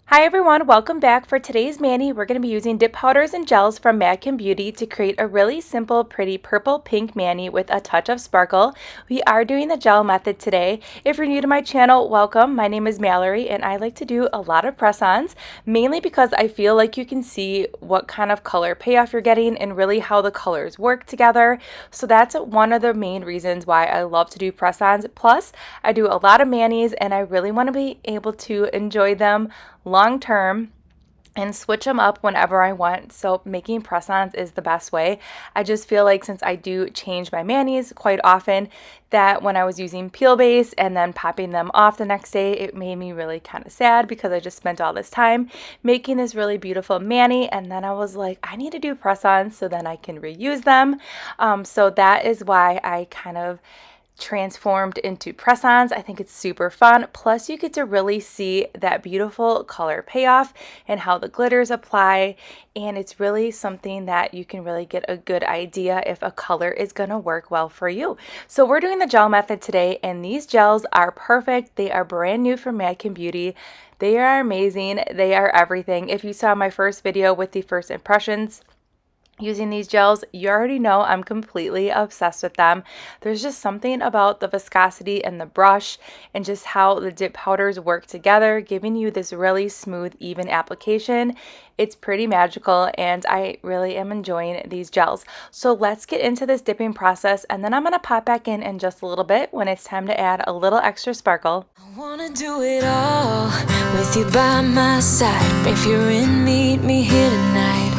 Hi everyone, welcome back. For today's mani, we're going to be using dip powders and gels from Madkin Beauty to create a really simple, pretty purple pink mani with a touch of sparkle. We are doing the gel method today. If you're new to my channel, welcome. My name is Mallory and I like to do a lot of press-ons, mainly because I feel like you can see what kind of color payoff you're getting and really how the colors work together. So that's one of the main reasons why I love to do press-ons. Plus, I do a lot of manis and I really want to be able to enjoy them long term and switch them up whenever I want. So making press-ons is the best way. I just feel like since I do change my manis quite often, that when I was using peel base and then popping them off the next day, it made me really kind of sad because I just spent all this time making this really beautiful mani, and then I was like, I need to do press-ons so then I can reuse them. So that is why I kind of transformed into press-ons. I think it's super fun. Plus you get to really see that beautiful color payoff and how the glitters apply, and it's really something that you can really get a good idea if a color is going to work well for you. So we're doing the gel method today, and these gels are perfect. They are brand new from Madkin Beauty. They are amazing. They are everything. If you saw my first video with the first impressions using these gels, you already know I'm completely obsessed with them. There's just something about the viscosity and the brush and just how the dip powders work together, giving you this really smooth, even application. It's pretty magical and I really am enjoying these gels. So let's get into this dipping process, and then I'm going to pop back in just a little bit when it's time to add a little extra sparkle. I wanna do it all with you by my side. If you're in, meet me here tonight.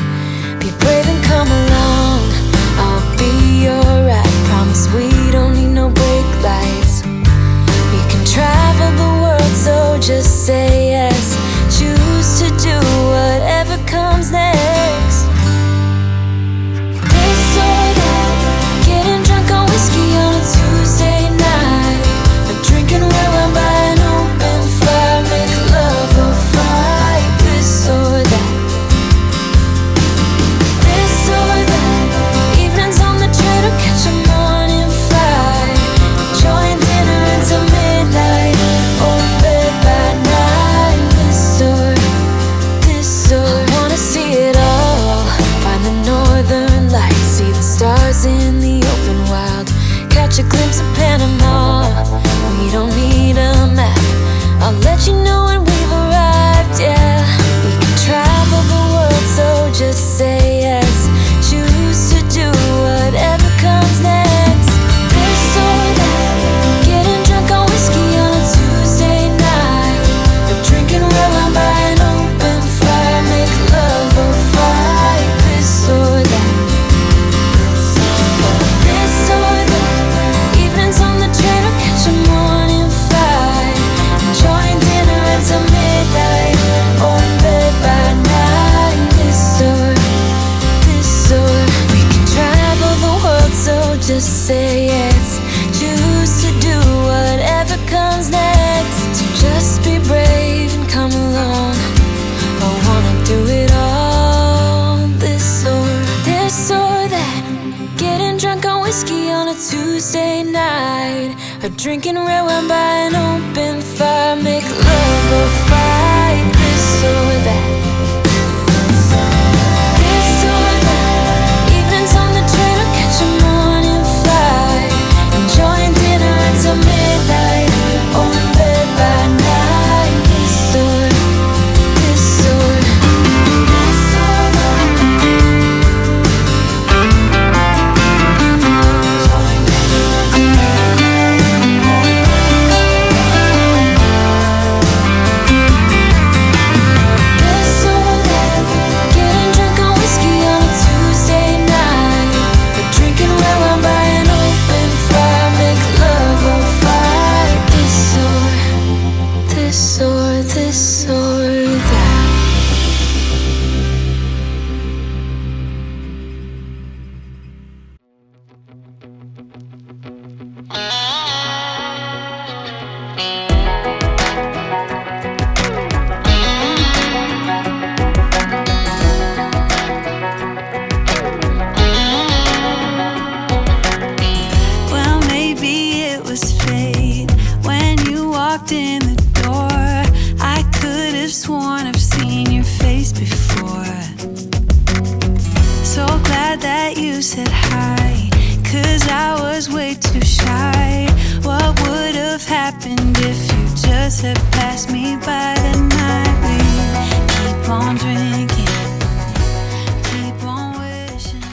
Be brave and come along, I'll be alright. Promise we don't need no brake lights. We can travel the world, so just say yes. Choose to do whatever comes next. This or that, getting drunk on whiskey on a Tuesday night, or drinking red wine by an open fire, make love or fight. This or that. Catch a morning flight, enjoying dinner until midnight, or bed by night. This or I wanna see it all. Find the northern lights, see the stars in the open wild, catch a glimpse of Panama. We don't need a map, I'll let you know when we've arrived. Yeah, we can travel the world, so just say yes. Choose to do whatever comes next. This or that, getting drunk on whiskey on a Tuesday night, or drinking red wine by an open fire, make love or fight. This or that. This or that, evenings on the train or catch a morning flight, enjoying dinner until midnight, or in bed by night. This or we can travel the world, so just say yes. Choose to do whatever comes next. So just be brave and come along. I wanna do it all. This or that, getting drunk on whiskey on a Tuesday night, or drinking red wine by an open fire, make love or fight. This or that. Midnight, or in bed by night. This or walked in the door, I could have sworn I've you said hi, 'cause I was way too shy. What would have happened if you just had passed me by the night? We keep on drinking, keep on wishing.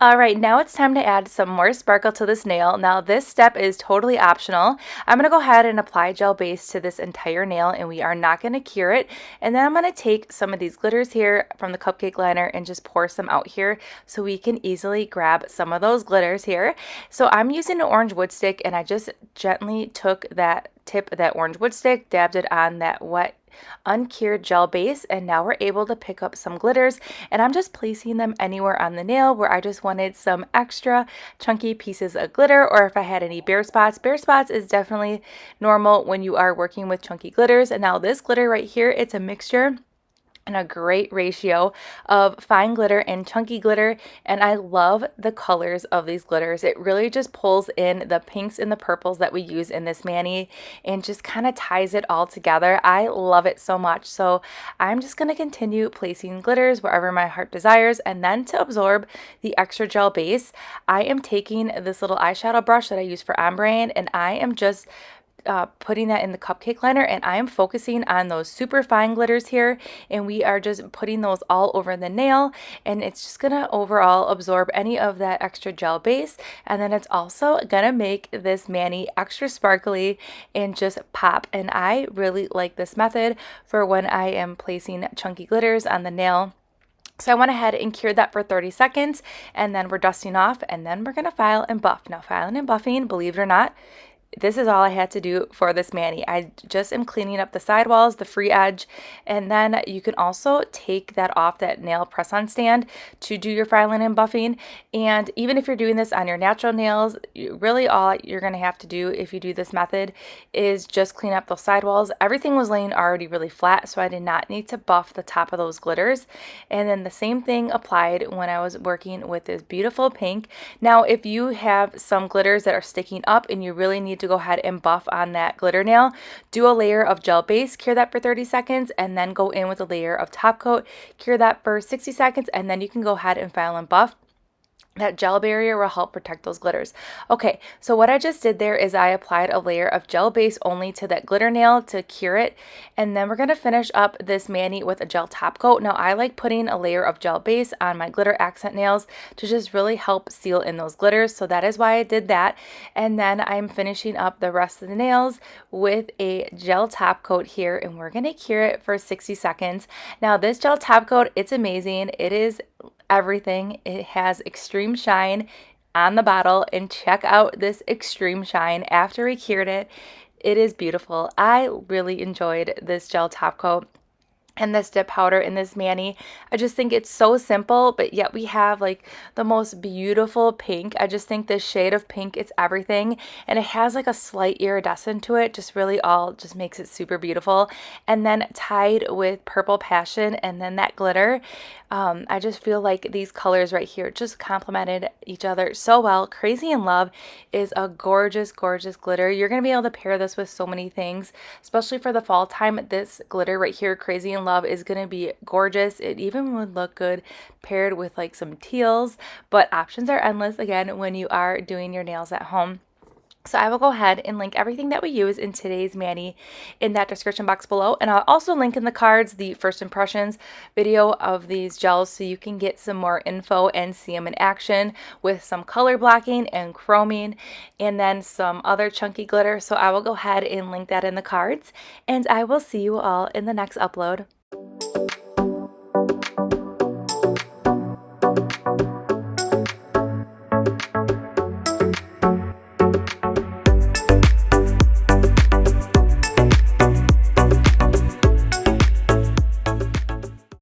All right, now it's time to add some more sparkle to this nail. Now this step is totally optional. I'm going to go ahead and apply gel base to this entire nail, and we are not going to cure it. And then I'm going to take some of these glitters here from the cupcake liner and just pour some out here so we can easily grab some of those glitters here. So I'm using an orange wood stick, and I just gently took that tip of that orange wood stick, dabbed it on that wet uncured gel base, and now we're able to pick up some glitters, and I'm just placing them anywhere on the nail where I just wanted some extra chunky pieces of glitter, or if I had any bare spots. Bare spots is definitely normal when you are working with chunky glitters. And now this glitter right here, it's a mixture and a great ratio of fine glitter and chunky glitter, and I love the colors of these glitters. It really just pulls in the pinks and the purples that we use in this mani and just kind of ties it all together. I love it so much. So I'm just going to continue placing glitters wherever my heart desires, and then to absorb the extra gel base, I am taking this little eyeshadow brush that I use for ombre, and I am just putting that in the cupcake liner, and I am focusing on those super fine glitters here, and we are just putting those all over the nail, and it's just gonna overall absorb any of that extra gel base, and then it's also gonna make this mani extra sparkly and just pop. And I really like this method for when I am placing chunky glitters on the nail. So I went ahead and cured that for 30 seconds, and then we're dusting off, and then we're gonna file and buff. Now filing and buffing, believe it or not, this is all I had to do for this mani. I just am cleaning up the sidewalls, the free edge, and then you can also take that off that nail press-on stand to do your filing and buffing. And even if you're doing this on your natural nails, really all you're going to have to do if you do this method is just clean up those sidewalls. Everything was laying already really flat, so I did not need to buff the top of those glitters. And then the same thing applied when I was working with this beautiful pink. Now, if you have some glitters that are sticking up and you really need to go ahead and buff on that glitter nail, do a layer of gel base, cure that for 30 seconds, and then go in with a layer of top coat, cure that for 60 seconds, and then you can go ahead and file and buff. That gel barrier will help protect those glitters. Okay, so what I just did there is I applied a layer of gel base only to that glitter nail to cure it, and then we're going to finish up this mani with a gel top coat. Now I like putting a layer of gel base on my glitter accent nails to just really help seal in those glitters, so that is why I did that. And then I'm finishing up the rest of the nails with a gel top coat here, and we're going to cure it for 60 seconds. Now this gel top coat, it's amazing. It is everything. It has extreme shine on the bottle, and check out this extreme shine after we cured it. It is beautiful. I really enjoyed this gel top coat and this dip powder in this mani. I just think it's so simple, but yet we have like the most beautiful pink. I just think this shade of pink, it's everything, and it has like a slight iridescent to it, just really all just makes it super beautiful. And then tied with purple passion and then that glitter, I just feel like these colors right here just complemented each other so well. Crazy in Love is a gorgeous, gorgeous glitter. You're going to be able to pair this with so many things, especially for the fall time. This glitter right here, Crazy in Love, is going to be gorgeous. It even would look good paired with like some teals, but options are endless again when you are doing your nails at home. So I will go ahead and link everything that we use in today's mani in that description box below. And I'll also link in the cards the first impressions video of these gels so you can get some more info and see them in action with some color blocking and chroming and then some other chunky glitter. So I will go ahead and link that in the cards, and I will see you all in the next upload.